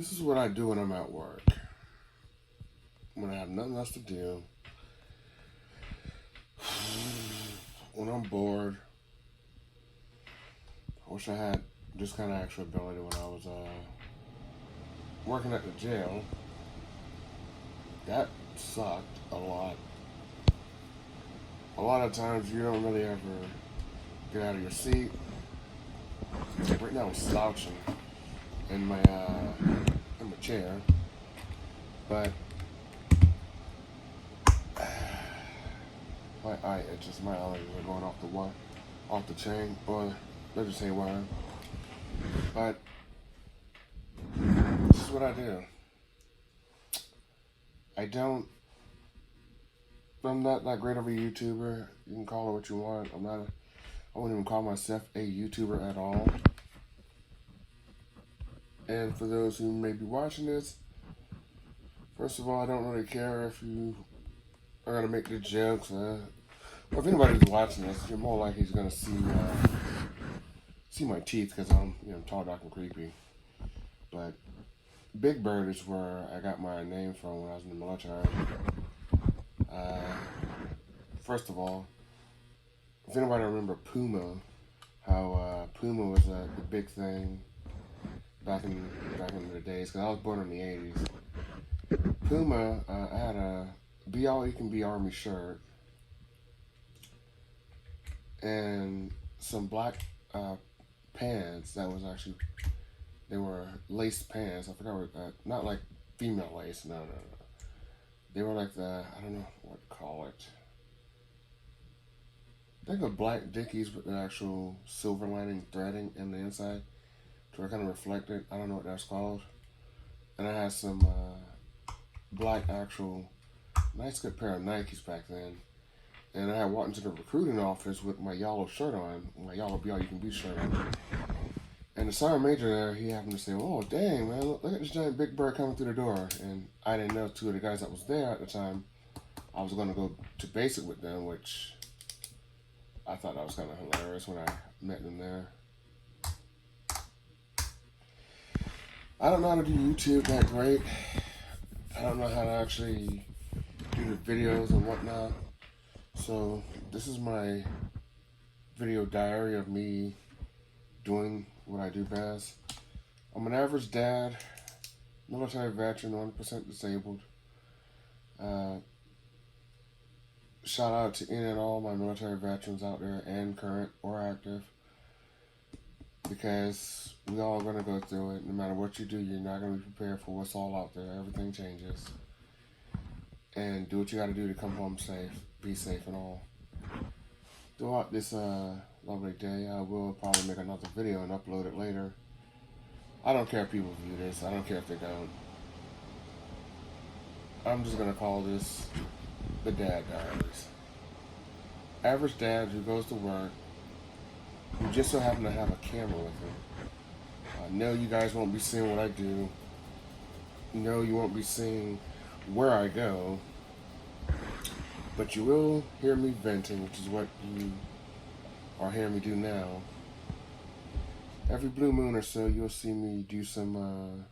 This is what I do when I'm at work. When I have nothing else to do. When I'm bored. I wish I had this kind of actual ability when I was working at the jail. That sucked a lot. A lot of times you don't really ever get out of your seat. Like right now I'm slouching in my chair, but my eye itches. My eyelids are going off the chain, or they're just saying why. But this is what I do. I don't. I'm not that great of a YouTuber. You can call it what you want. I wouldn't even call myself a YouTuber at all. And for those who may be watching this, first of all, I don't really care if you are gonna make the jokes. Or if anybody's watching this, you're more likely gonna see my teeth because I'm tall, dark, and creepy. But Big Bird is where I got my name from when I was in the military. First of all, if anybody remember Puma, how Puma was the big thing back in the days, because I was born in the 80s. Puma, I had a Be All You Can Be Army shirt and some black pants that was actually, they were lace pants. I forgot what, not like female lace, no. They were like I don't know what to call it. I think of black Dickies with the actual silver lining threading in the inside to kind of reflect it. I don't know what that's called. And I had some black actual nice good pair of Nikes back then. And I had walked into the recruiting office with my yellow shirt on, my yellow Be All You Can Be shirt on. And the sergeant major there, he happened to say, "Oh, dang, man, look at this giant Big Bird coming through the door." And I didn't know two of the guys that was there at the time. I was going to go to basic with them, which I thought that was kind of hilarious when I met them there. I don't know how to do YouTube that great. I don't know how to actually do the videos and whatnot. So this is my video diary of me doing what I do best. I'm an average dad, military veteran, 100% disabled. Shout out to any and all my military veterans out there, and current or active, because we all going to go through it. No matter what you do, you're not going to be prepared for what's all out there. Everything changes. And do what you got to do to come home safe, be safe and all. Throughout this lovely day, I will probably make another video and upload it later. I don't care if people view this. I don't care if they don't. I'm just going to call this the Dad Diaries. Average dad who goes to work, who just so happen to have a camera with him. No, you guys won't be seeing what I do. No, you won't be seeing where I go. But you will hear me venting, which is what you are hearing me do now. Every blue moon or so, you'll see me do some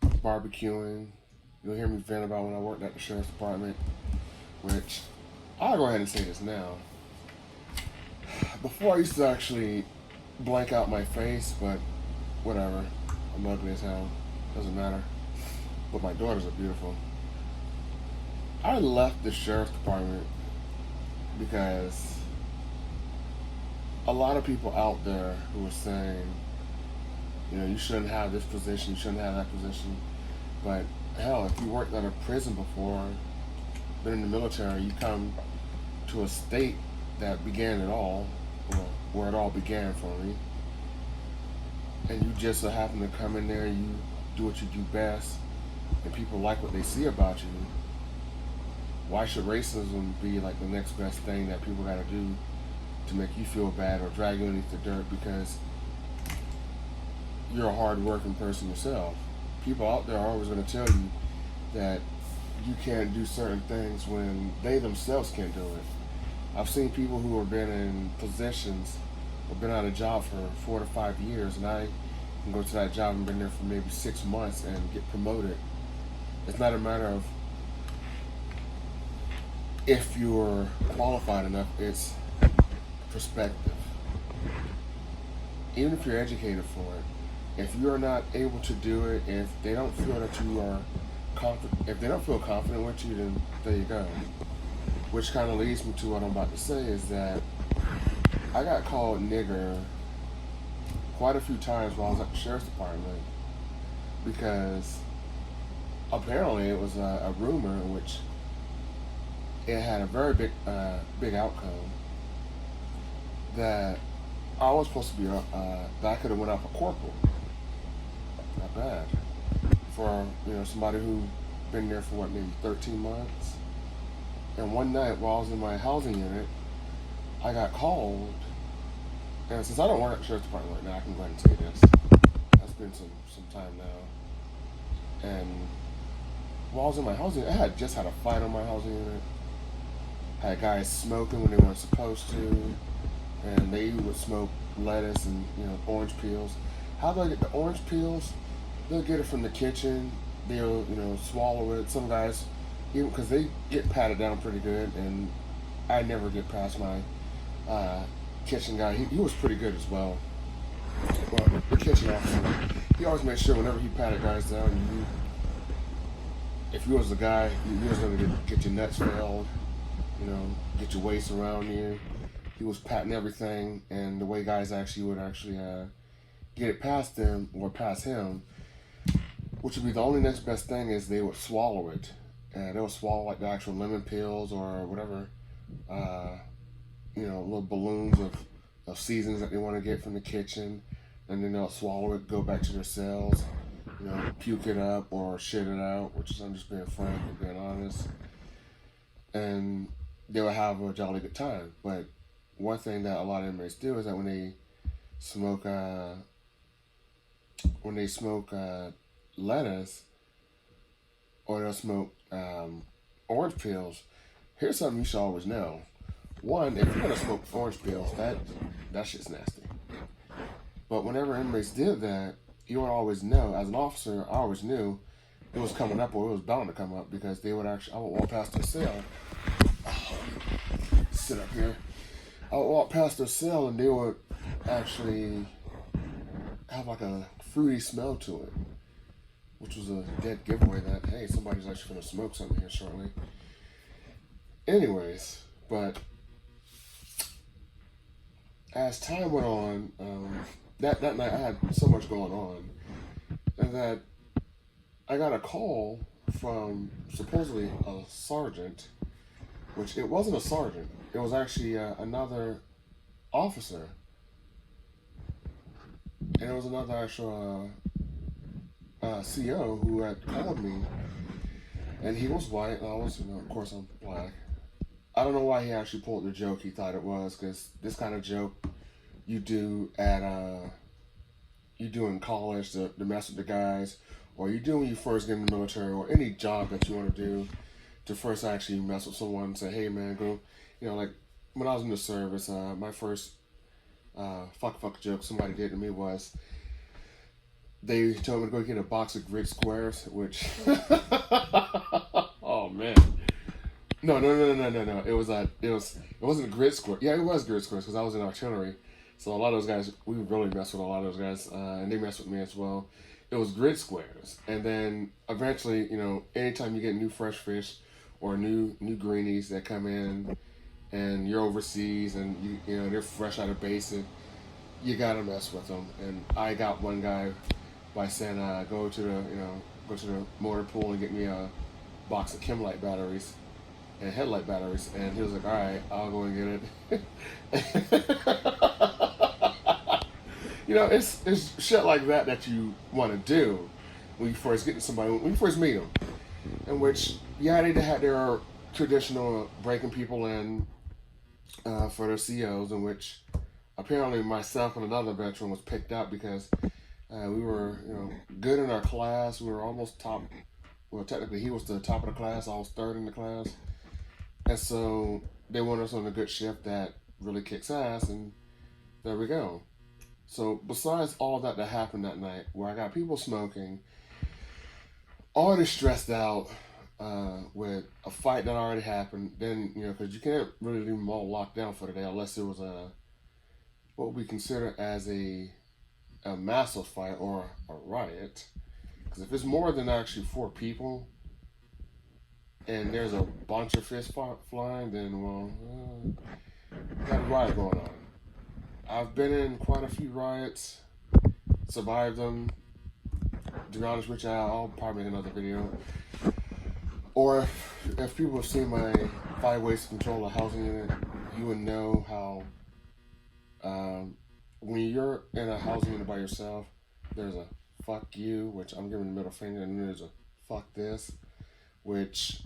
barbecuing. You'll hear me vent about when I worked at the sheriff's department, which I'll go ahead and say this now. Before I used to actually blank out my face, but whatever. I'm ugly as hell. Doesn't matter. But my daughters are beautiful. I left the sheriff's department because a lot of people out there who were saying, you shouldn't have this position, you shouldn't have that position. But hell, if you worked at a prison before, been in the military, you come to a state that began it all, where it all began for me, and you just so happen to come in there, you do what you do best, and people like what they see about you. Why should racism be like the next best thing that people gotta do to make you feel bad or drag you underneath the dirt because you're a hard-working person yourself? People out there are always going to tell you that you can't do certain things when they themselves can't do it. I've seen people who have been in positions or been out of job for 4 to 5 years, and I and go to that job and been there for maybe 6 months and get promoted. It's not a matter of if you're qualified enough, it's perspective. Even if you're educated for it, if you're not able to do it, if they don't feel that you are confident, if they don't feel confident with you, then there you go. Which kind of leads me to what I'm about to say is that I got called nigger quite a few times while I was at the sheriff's department because apparently it was a rumor in which it had a very big outcome that I was supposed to be that I could have went up a corporal. Not bad for somebody who been there for what, maybe 13 months. And one night while I was in my housing unit, I got called. And since I don't work at the sheriff's department right now, I can go ahead and say this. That's been some time now. And while I was in my housing unit, I had just had a fight on my housing unit. Had guys smoking when they weren't supposed to, and they would smoke lettuce and orange peels. How do I get the orange peels? They'll get it from the kitchen. They'll swallow it. Some guys, even because they get patted down pretty good, and I never get past my kitchen guy. He was pretty good as well. Well, the kitchen officer, he always made sure whenever he patted guys down, if you was the guy, you was gonna get your nuts failed, get your waist around you. He was patting everything, and the way guys would get it past them or past him, which would be the only next best thing, is they would swallow it. And they would swallow like the actual lemon pills or whatever, little balloons of seasons that they want to get from the kitchen, and then they'll swallow it, go back to their cells, puke it up or shit it out, which is, I'm just being frank and being honest. And they would have a jolly good time. But one thing that a lot of inmates do is that when they smoke lettuce, or they'll smoke orange peels, here's something you should always know. One, if you're gonna smoke orange peels, that shit's nasty. But whenever inmates did that, you would always know. As an officer, I always knew it was coming up or it was bound to come up, because I would walk past their cell. Sit up here. I would walk past their cell and they would actually have like a fruity smell to it, which was a dead giveaway that, hey, somebody's actually going to smoke something here shortly. Anyways, but as time went on, that night I had so much going on, and that I got a call from supposedly a sergeant, which it wasn't a sergeant. It was actually another officer, and it was another actual CO who had called me, and he was white, and I was, of course, I'm black. I don't know why he actually pulled the joke he thought it was, because this kind of joke you do in college to mess with the guys, or you do when you first get in the military, or any job that you want to do to first actually mess with someone and say, hey man, go, like when I was in the service, my first fuck joke somebody did to me was, they told me to go get a box of grit squares, which, oh man. No. It wasn't grit square. Yeah, it was grit squares because I was in artillery. So a lot of those guys, we really messed with a lot of those guys, and they messed with me as well. It was grit squares, and then eventually, anytime you get new fresh fish or new greenies that come in, and you're overseas and they're fresh out of basic, you gotta mess with them. And I got one guy by saying, go to the motor pool and get me a box of Chemlite batteries and headlight batteries, and he was like, all right, I'll go and get it. It's shit like that you want to do when you first get to somebody, when you first meet them, in which, yeah, they had their traditional breaking people in for their COs, in which apparently myself and another veteran was picked up because we were, good in our class. We were almost top. Well, technically, he was the top of the class. I was third in the class. And so they wanted us on a good shift that really kicks ass, and there we go. So besides all that happened that night, where I got people smoking, already stressed out with a fight that already happened, then because you can't really leave them all locked down for the day unless it was a what we consider as a massive fight or a riot. Because if it's more than actually 4 people and there's a bunch of fists flying, then well, got a riot going on. I've been in quite a few riots, survived them. To be honest with you, I'll probably make another video. Or if people have seen my 5 ways to control a housing unit, you would know how when you're in a housing unit by yourself, there's a fuck you, which I'm giving the middle finger, and then there's a fuck this, which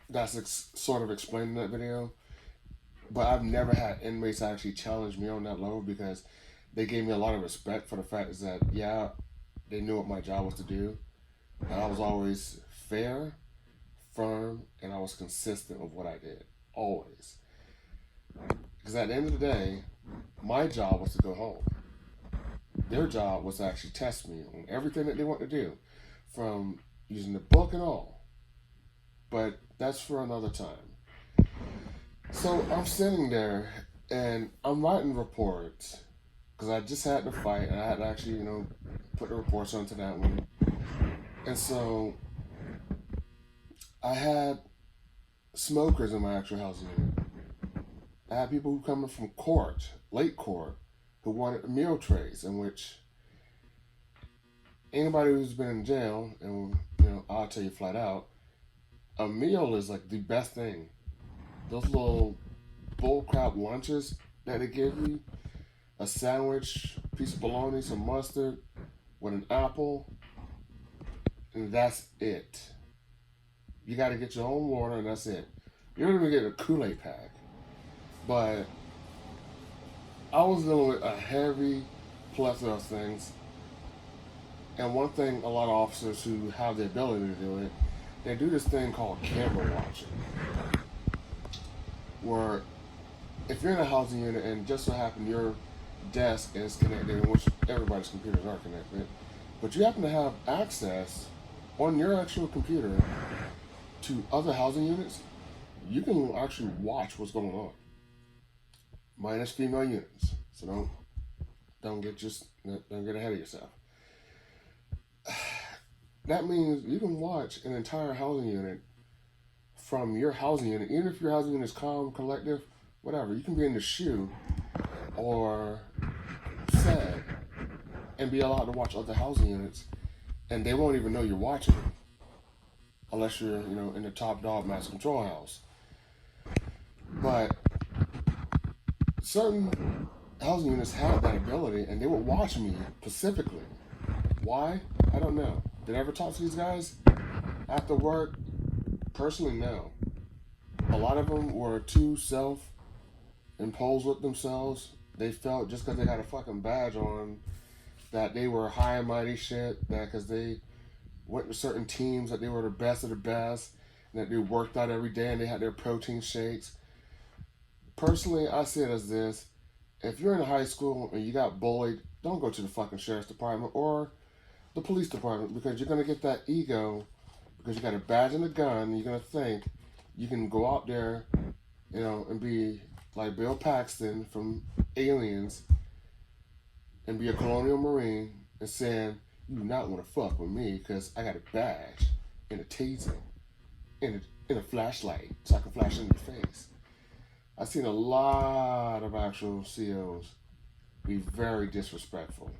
that's sort of explained in that video. But I've never had inmates actually challenge me on that level because they gave me a lot of respect for the fact is that, yeah, they knew what my job was to do. And I was always fair, firm, and I was consistent with what I did. Always. Because at the end of the day, my job was to go home. Their job was to actually test me on everything that they want to do, from using the book and all. But that's for another time. So I'm sitting there and I'm writing reports because I just had to fight and I had to actually, put the reports onto that one. And so I had smokers in my actual housing unit. I had people who coming from court, late court, who wanted meal trays, in which anybody who's been in jail, and I'll tell you flat out, a meal is like the best thing. Those little bullcrap lunches that they give you, a sandwich, piece of bologna, some mustard, with an apple, and that's it. You got to get your own water, and that's it. You don't even get a Kool-Aid pack. But I was dealing with a heavy plethora of things. And one thing, a lot of officers who have the ability to do it, they do this thing called camera watching. Where if you're in a housing unit and just so happen your desk is connected, in which everybody's computers are connected, but you happen to have access on your actual computer to other housing units, you can actually watch what's going on. Minus female units. So don't get ahead of yourself. That means you can watch an entire housing unit from your housing unit, even if your housing unit is calm, collective, whatever. You can be in the shoe or sad and be allowed to watch other housing units, and they won't even know you're watching them unless you're, in the top dog mass control house. But certain housing units have that ability, and they would watch me specifically. Why? I don't know. Did I ever talk to these guys after work? Personally, no. A lot of them were too self-imposed with themselves. They felt just because they had a fucking badge on that they were high and mighty shit, that because they went to certain teams that they were the best of the best, and that they worked out every day and they had their protein shakes. Personally, I see it as this. If you're in high school and you got bullied, don't go to the fucking sheriff's department or the police department, because you're going to get that ego because you got a badge and a gun, and you're going to think you can go out there, and be like Bill Paxton from Aliens and be a colonial marine and saying, you do not want to fuck with me because I got a badge and a taser and a flashlight so I can flash in your face. I've seen a lot of actual COs be very disrespectful.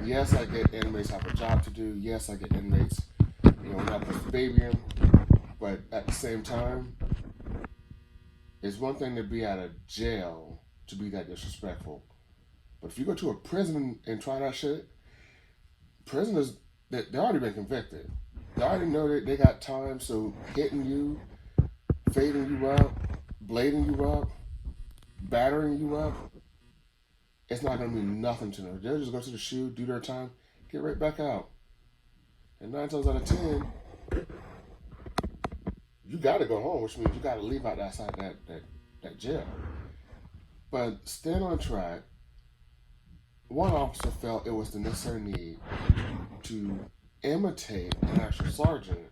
Yes, I get inmates have a job to do. Yes, I get inmates, not put the baby in. But at the same time, it's one thing to be out of jail to be that disrespectful. But if you go to a prison and try that shit, prisoners, they already been convicted. They already know that they got time, so hitting you, fading you up, blading you up, battering you up, it's not going to mean nothing to them. They'll just go to the shoe, do their time, get right back out. And 9 times out of 10, you got to go home, which means you got to leave outside that jail. But stand on track, one officer felt it was the necessary need to imitate an actual sergeant,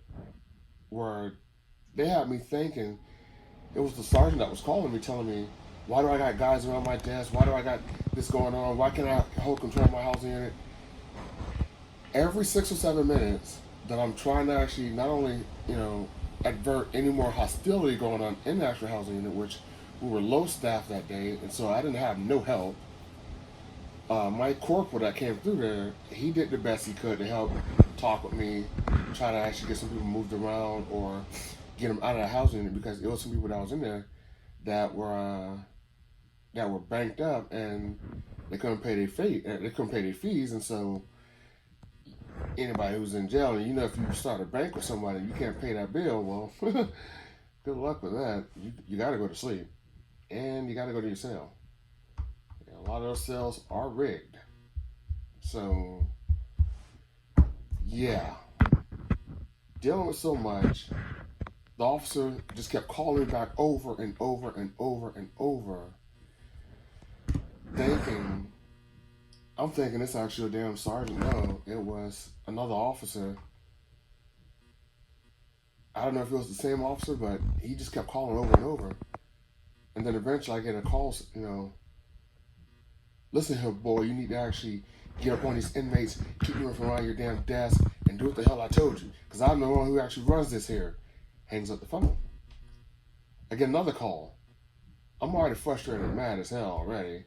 where they had me thinking it was the sergeant that was calling me, telling me, why do I got guys around my desk? Why do I got this going on? Why can't I hold control of my housing unit? Every 6 or 7 minutes that I'm trying to actually not only, advert any more hostility going on in the actual housing unit, which we were low staffed that day, and so I didn't have no help. My corporal that came through there, he did the best he could to help talk with me, try to actually get some people moved around or get them out of the housing unit, because it was some people that was in there that were banked up and they couldn't pay their fee, they couldn't pay their fees, and so anybody who's in jail, and if you start a bank with somebody and you can't pay that bill, well, good luck with that. You got to go to sleep, and you got to go to your cell. A lot of those cells are rigged. So, yeah. Dealing with so much, the officer just kept calling me back over and over and over and over, I'm thinking it's actually a damn sergeant. No, it was another officer. I don't know if it was the same officer, but he just kept calling over and over. And then eventually I get a call, listen here, boy, you need to actually get up on these inmates, keep them from around your damn desk, and do what the hell I told you. Because I'm the one who actually runs this here. Hangs up the phone. I get another call. I'm already frustrated and mad as hell already.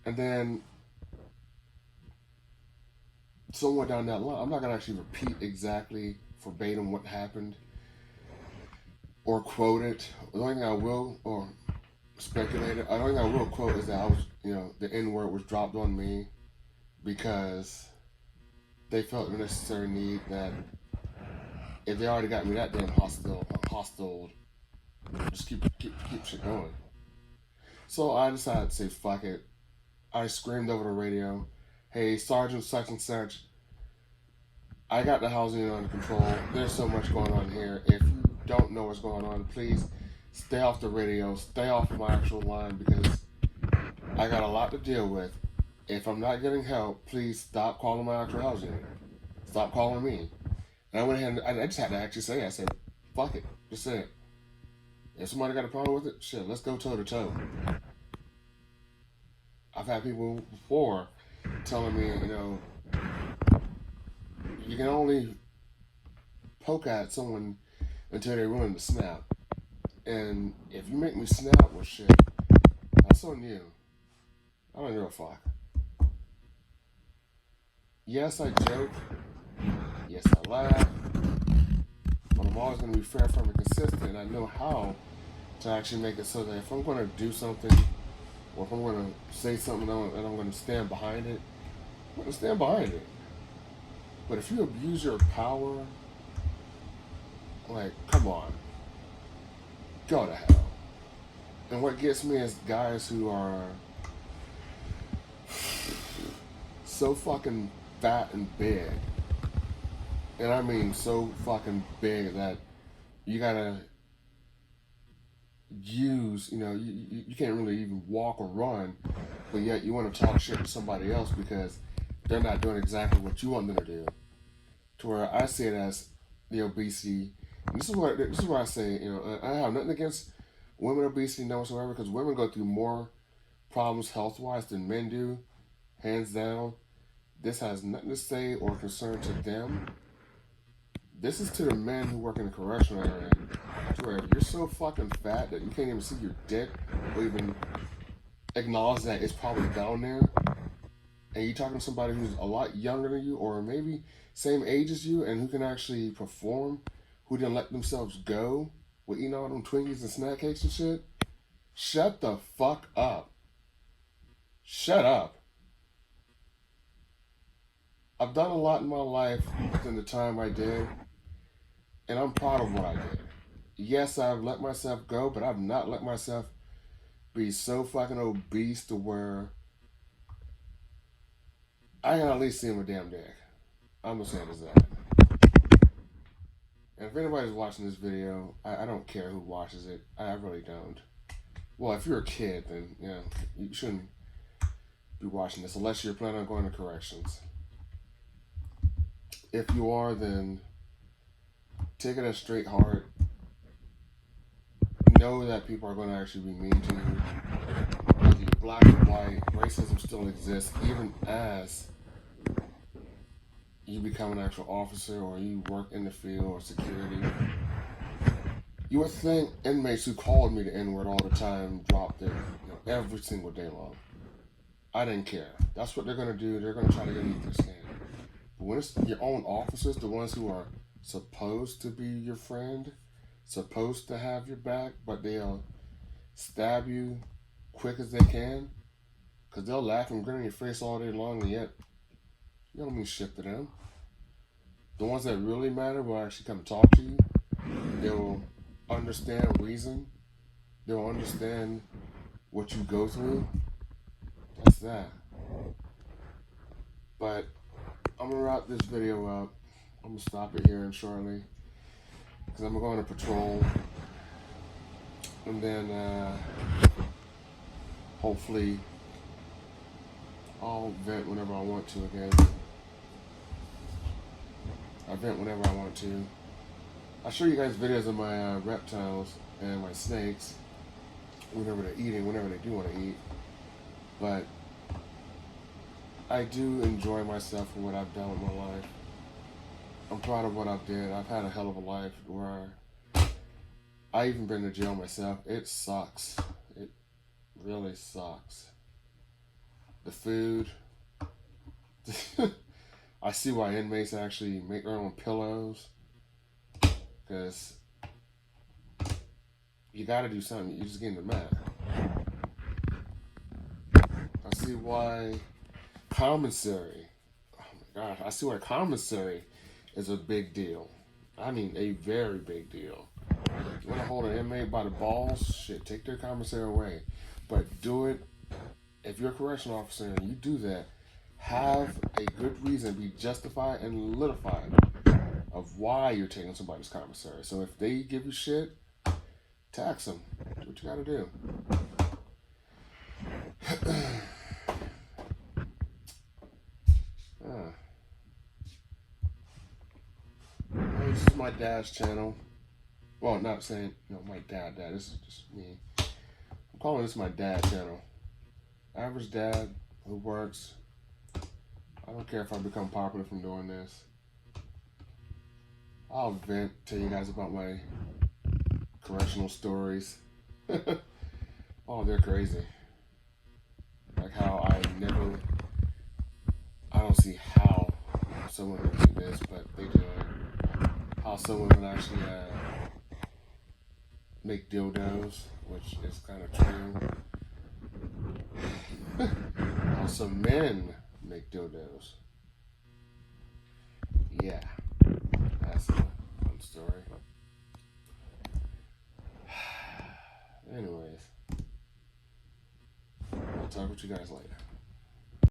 And then, somewhere down that line, I'm not going to actually repeat exactly verbatim what happened or quote it. The only thing I will, or speculate it, the only thing I will quote is that I was, the N-word was dropped on me because they felt the necessary need that if they already got me that damn hostile, just keep shit going. So I decided to say fuck it. I screamed over the radio, "Hey, Sergeant such and such, I got the housing unit under control. There's so much going on here. If you don't know what's going on, please stay off the radio, stay off of my actual line, because I got a lot to deal with. If I'm not getting help, please stop calling my actual housing unit. Stop calling me." And I went ahead and I just had to actually say, I said, fuck it. Just say it. If somebody got a problem with it, shit, let's go toe to toe. I've had people before telling me, you can only poke at someone until they're willing to snap. And if you make me snap with shit, that's on you. I don't give a fuck. Yes, I joke. Yes, I laugh. But I'm always going to be fair, firm, and consistent. And I know how to actually make it so that if I'm going to do something, or if I'm going to say something and I'm going to stand behind it, I'm going to stand behind it. But if you abuse your power, like, come on. Go to hell. And what gets me is guys who are so fucking fat and big. And I mean so fucking big that you gotta use, you can't really even walk or run, but yet you want to talk shit to somebody else because they're not doing exactly what you want them to do. To where I see it as the obesity. And this is what I say, I have nothing against women obesity whatsoever, because women go through more problems health-wise than men do, hands down. This has nothing to say or concern to them. This is to the men who work in the correctional area, to where if you're so fucking fat that you can't even see your dick or even acknowledge that it's probably down there, and you're talking to somebody who's a lot younger than you or maybe same age as you and who can actually perform, who didn't let themselves go with eating all them Twinkies and snack cakes and shit, shut the fuck up. Shut up. I've done a lot in my life within the time I did, and I'm proud of what I did. Yes, I've let myself go, but I've not let myself be so fucking obese to where I can at least see him a damn dick. I'm just saying as that. And if anybody's watching this video, I don't care who watches it. I really don't. Well, if you're a kid, then you shouldn't be watching this, unless you're planning on going to corrections. If you are, then take it as straight heart. Know that people are going to actually be mean to you. Whether you're black or white, racism still exists, even as you become an actual officer or you work in the field or security. You would think inmates who called me the N-word all the time dropped it, every single day long. I didn't care. That's what they're going to do. They're going to try to get underneath your skin. But when it's your own officers, the ones who are supposed to be your friend, supposed to have your back, but they'll stab you quick as they can, because they'll laugh and grin in your face all day long, and yet you don't mean shit to them. The ones that really matter will actually come talk to you. They will understand reason. They will understand what you go through. That's that. But I'm going to wrap this video up. I'm going to stop it here shortly, because I'm going to patrol. And then hopefully I'll vent whenever I want to again. I vent whenever I want to. I'll show you guys videos of my reptiles and my snakes whenever they're eating, whenever they do want to eat. But I do enjoy myself for what I've done with my life. I'm proud of what I've did. I've had a hell of a life where I even been to jail myself. It sucks. It really sucks. The food. I see why inmates actually make their own pillows. Because you got to do something. You're just getting the mad. I see why commissary. Oh my gosh. I see why commissary is a big deal. I mean, a very big deal. You want to hold an inmate by the balls? Shit, take their commissary away. But do it. If you're a correctional officer and you do that, have a good reason, be justified and solidified of why you're taking somebody's commissary. So if they give you shit, tax them. Do what you gotta do. This is my dad's channel. Well, not saying, my dad. This is just me. I'm calling this my dad channel. Average dad who works. I don't care if I become popular from doing this. I'll vent, tell you guys about my correctional stories. Oh, they're crazy. Like how I don't see how someone would do this, but they do it. How someone would actually make dildos, which is kind of true. How some men make dildos. Yeah, that's a fun story. Anyways, I'll talk with you guys later.